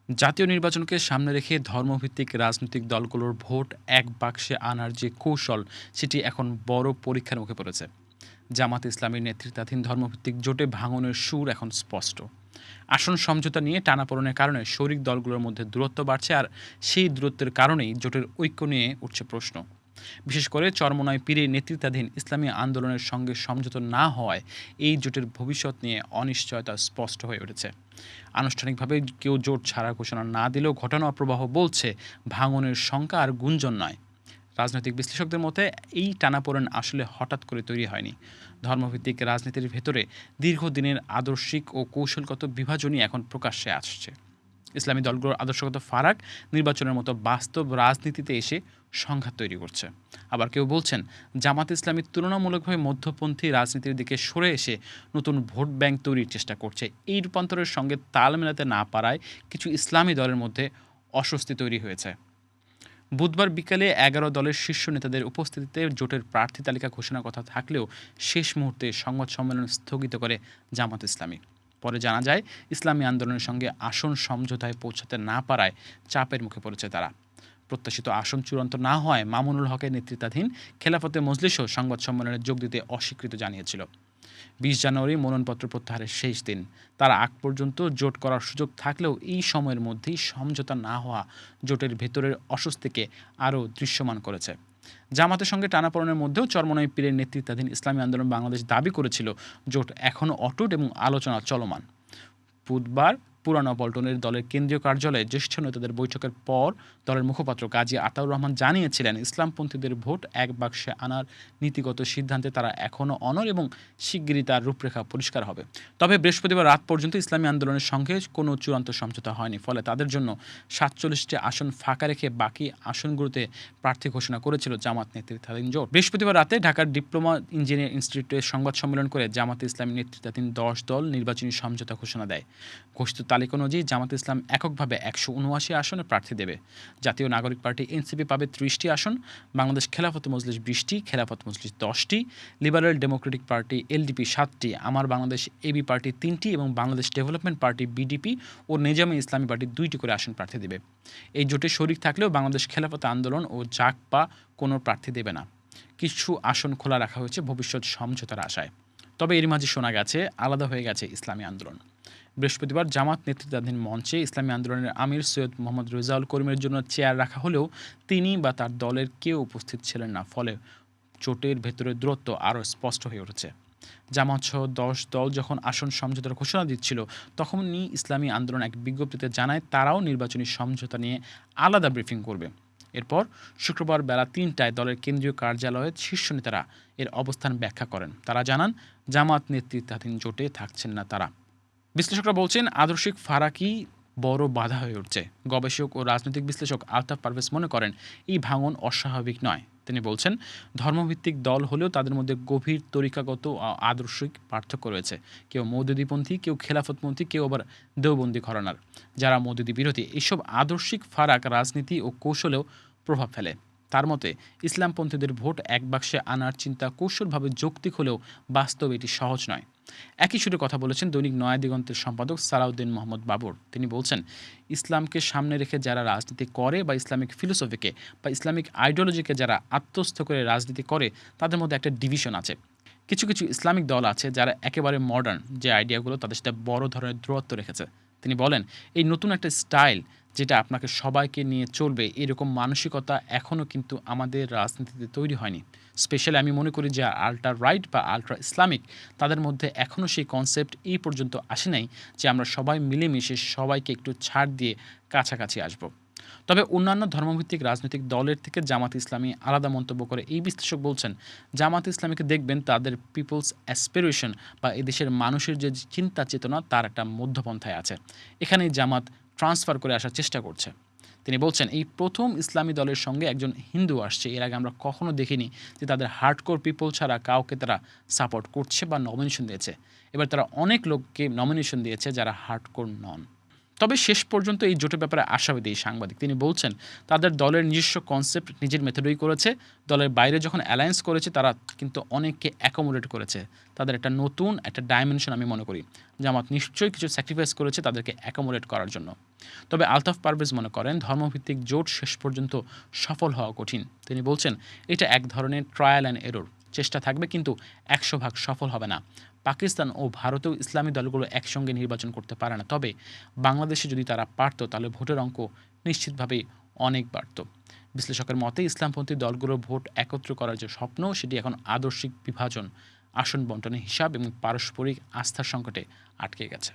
জাতীয় নির্বাচনকে সামনে রেখে ধর্মভিত্তিক রাজনৈতিক দলগুলোর ভোট এক বাক্সে আনার যে কৌশল, সেটি এখন বড় পরীক্ষার মুখে পড়েছে। জামাত ইসলামীর নেতৃত্বাধীন ধর্মভিত্তিক জোটে ভাঙনের সুর এখন স্পষ্ট। আসন সমঝোতা নিয়ে টানাপোড়েনের কারণে শরিক দলগুলোর মধ্যে দূরত্ব বাড়ছে, আর সেই দূরত্বের কারণেই জোটের ঐক্য নিয়ে উঠছে প্রশ্ন। বিশেষ করে চরমোনাই পীরের নেতৃত্বাধীন ইসলামী আন্দোলনের সঙ্গে সমঝোতা না হওয়ায় এই জোটের ভবিষ্যৎ নিয়ে অনিশ্চয়তা স্পষ্ট হয়ে উঠেছে। আনুষ্ঠানিকভাবে কেউ জোট ছাড়া ঘোষণা না দিলেও ঘটনা প্রবাহ বলছে ভাঙনের শঙ্কা আর গুঞ্জন নয়। রাজনৈতিক বিশ্লেষকদের মতে এই টানাপোড়েন আসলে হঠাৎ করে তৈরি হয়নি। ধর্মভিত্তিক রাজনীতির ভেতরে দীর্ঘদিনের আদর্শিক ও কৌশলগত বিভাজনই এখন প্রকাশ্যে আসছে। ইসলামী দলগুলোর আদর্শগত ফারাক নির্বাচনের মতো বাস্তব রাজনীতিতে এসে সংঘাত তৈরি করছে। আবার কেউ বলছেন জামাত ইসলামী তুলনামূলকভাবে মধ্যপন্থী রাজনীতির দিকে সরে এসে নতুন ভোট ব্যাংক তৈরির চেষ্টা করছে। এই রূপান্তরের সঙ্গে তাল মেলাতে না পারায় কিছু ইসলামী দলের মধ্যে অস্বস্তি তৈরি হয়েছে। বুধবার বিকালে ১১ দলের শীর্ষ নেতাদের উপস্থিতিতে জোটের প্রার্থী তালিকা ঘোষণার কথা থাকলেও শেষ মুহূর্তে সংবাদ সম্মেলন স্থগিত করে জামাত ইসলামী। পরে জানা যায় ইসলামী আন্দোলনের সঙ্গে আসন সমঝোতায় পৌঁছাতে না পারায় চাপের মুখে পড়েছে তারা। প্রত্যাশিত আসন চূড়ান্ত না হওয়ায় মামুনুল হকের নেতৃত্বাধীন খেলাফতে মজলিসও সংবাদ সম্মেলনে যোগ দিতে অস্বীকৃতি জানিয়েছিল। ২০ জানুয়ারি মনোনয়নপত্র প্রত্যাহারের শেষ দিন। তার আগ পর্যন্ত জোট করার সুযোগ থাকলেও এই সময়ের মধ্যেই সমঝোতা না হওয়া জোটের ভেতরের অস্বস্তিকে আরও দৃশ্যমান করেছে। জামাতের সঙ্গে টানাপোড়েনের মধ্যেও চরমোনাই পীরের নেতৃত্বাধীন ইসলামী আন্দোলন বাংলাদেশ দাবি করেছিল জোট এখনও অটুট এবং আলোচনা চলমান। বুধবার পুরানো পল্টনের দলের কেন্দ্রীয় কার্যালয়ে জ্যেষ্ঠ নেতাদের বৈঠকের পর দলের মুখপাত্র কাজী আতাউর রহমান জানিয়েছিলেন, ইসলামপন্থীদের ভোট এক বাক্সে আনার নীতিগত সিদ্ধান্তে তারা এখনও অনড় এবং শিগগিরই তার রূপরেখা পরিষ্কার হবে। তবে বৃহস্পতিবার রাত পর্যন্ত ইসলামী আন্দোলনের সঙ্গে কোনো চূড়ান্ত সমঝোতা হয়নি। ফলে তাদের জন্য ৪৭টি আসন ফাঁকা রেখে বাকি আসনগুলোতে প্রার্থী ঘোষণা করেছিল জামাত নেতৃত্বাধীন জোট। বৃহস্পতিবার রাতে ঢাকার ডিপ্লোমা ইঞ্জিনিয়ার ইনস্টিটিউটে সংবাদ সম্মেলন করে জামাত ইসলামী নেতৃত্বাধীন ১০ দল নির্বাচনী সমঝোতা ঘোষণা দেয়। ঘোষিত তালিকা অনুযায়ী জামাত ইসলাম এককভাবে ১৭৯ আসনে প্রার্থী দেবে। জাতীয় নাগরিক পার্টি এনসিপি পাবে ৩০টি আসন, বাংলাদেশ খেলাফত মজলিস ২০টি, খেলাফত মজলিস ১০টি, লিবারেল ডেমোক্রেটিক পার্টি এলডিপি ৭টি, আমার বাংলাদেশ এবি পার্টি ৩টি এবং বাংলাদেশ ডেভেলপমেন্ট পার্টি বিডিপি ও নেজামে ইসলামী পার্টি ২টি করে আসন প্রার্থী দেবে। এই জোটে শরিক থাকলেও বাংলাদেশ খেলাফত আন্দোলন ও জাগপা কোনো প্রার্থী দেবে না। কিছু আসন খোলা রাখা হয়েছে ভবিষ্যৎ সমঝোতার আশায়। তবে এর মাঝে শোনা গেছে আলাদা হয়ে গেছে ইসলামী আন্দোলন। বৃহস্পতিবার জামাত নেতৃত্বাধীন মঞ্চে ইসলামী আন্দোলনের আমির সৈয়দ মোহাম্মদ রেজাউল করিমের জন্য চেয়ার রাখা হলেও তিনি বা তার দলের কেউ উপস্থিত ছিলেন না। ফলে জোটের ভেতরের দূরত্ব আরও স্পষ্ট হয়ে উঠেছে। জামাতসহ ১০ দল যখন আসন সমঝোতার ঘোষণা দিচ্ছিল, তখনই ইসলামী আন্দোলন এক বিজ্ঞপ্তিতে জানায় তারাও নির্বাচনী সমঝোতা নিয়ে আলাদা ব্রিফিং করবে। এরপর শুক্রবার বেলা ৩টায় দলের কেন্দ্রীয় কার্যালয়ে শীর্ষ নেতারা এর অবস্থান ব্যাখ্যা করেন। তারা জানান জামাত নেতৃত্বাধীন জোটে থাকছেন না তারা। বিশ্লেষকরা বলছেন আদর্শিক ফারাকই বড় বাধা হয়ে উঠছে। গবেষক ও রাজনৈতিক বিশ্লেষক আলতাফ পারভেজ মনে করেন এই ভাঙন অস্বাভাবিক নয়। তিনি বলছেন ধর্মভিত্তিক দল হলেও তাদের মধ্যে গভীর তরিকাগত ও আদর্শিক পার্থক্য রয়েছে। কেউ মৌদুদিপন্থী, কেউ খেলাফতপন্থী, কেউ আবার দেওবন্দি ঘরানার। যারা মৌদুদি বিরোধী, এইসব আদর্শিক ফারাক রাজনীতি ও কৌশলেও প্রভাব ফেলে। তার মতে ইসলামপন্থীদের ভোট এক বাক্সে আনার চিন্তা কৌশলভাবে যৌক্তিক হলেও বাস্তবে এটি সহজ নয়। একই সুরে কথা বলেছেন দৈনিক নয়া দিগন্তের সম্পাদক সালাউদ্দিন মোহাম্মদ বাবর। তিনি বলছেন ইসলামকে সামনে রেখে যারা রাজনীতি করে বা ইসলামিক ফিলোসফিকে বা ইসলামিক আইডিওলজিকে যারা আত্মস্থ করে রাজনীতি করে, তাদের মধ্যে একটা ডিভিশন আছে। কিছু কিছু ইসলামিক দল আছে যারা একেবারে মডার্ন যে আইডিয়াগুলো, তাদের সাথে বড় ধরনের দূরত্ব রেখেছে। তিনি বলেন এই নতুন একটা স্টাইল যেটা আপনাকে সবাইকে নিয়ে চলবে, এরকম মানসিকতা এখনও কিন্তু আমাদের রাজনীতিতে তৈরি হয়নি। স্পেশালি আমি মনে করি যে আল্ট্রা রাইট বা আল্ট্রা ইসলামিক, তাদের মধ্যে এখনও সেই কনসেপ্ট এই পর্যন্ত আসে নাই যে আমরা সবাই মিলেমিশে সবাইকে একটু ছাড় দিয়ে কাছাকাছি আসব। তবে অন্যান্য ধর্মভিত্তিক রাজনৈতিক দলের থেকে জামাত ইসলামী আলাদা মন্তব্য করে এই বিশ্লেষক বলছেন জামাত ইসলামীকে দেখবেন তাদের পিপলস অ্যাসপিরেশন বা এদেশের মানুষের যে চিন্তা চেতনা, তার একটা মধ্যপন্থায় আছে। এখানেই জামাত ট্রান্সফার করে আসার চেষ্টা করছে। তিনি বলছেন এই প্রথম ইসলামী দলের সঙ্গে একজন হিন্দু আসছে। এর আগে আমরা কখনো দেখিনি যে তাদের হার্ডকোর পিপল ছাড়া কাউকে তারা সাপোর্ট করছে বা নমিনেশন দিয়েছে। এবার তারা অনেক লোককে নমিনেশন দিয়েছে যারা হার্ডকোর নন। তবে শেষ পর্যন্ত এই জোটের ব্যাপারে আশাবাদী এই সাংবাদিক। তিনি বলছেন, তাদের দলের নিজস্ব কনসেপ্ট নিজের মেথডেই করেছে। দলের বাইরে যখন অ্যালায়েন্স করেছে তারা কিন্তু অনেককে অ্যাকোমোডেট করেছে। তাদের একটা নতুন একটা ডাইমেনশন আমি মনে করি। জামাত নিশ্চয়ই কিছু স্যাক্রিফাইস করেছে তাদেরকে অ্যাকোমোডেট করার জন্য। তবে আলতাফ পারভেজ মনে করেন ধর্মভিত্তিক জোট শেষ পর্যন্ত সফল হওয়া কঠিন। তিনি বলছেন, এটা এক ধরনের ট্রায়াল অ্যান্ড এরর। চেষ্টা থাকবে কিন্তু ১০০% সফল হবে না। পাকিস্তান ও ভারতেও ইসলামী দলগুলো একসঙ্গে নির্বাচন করতে পারে না। তবে বাংলাদেশে যদি তারা পারত তাহলে ভোটের অঙ্ক নিশ্চিতভাবেই অনেক বাড়ত। বিশ্লেষকের মতে ইসলামপন্থী দলগুলোর ভোট একত্র করার যে স্বপ্ন সেটি এখন আদর্শিক বিভাজন, আসন বণ্টনের হিসাব এবং পারস্পরিক আস্থার সংকটে আটকে গেছে।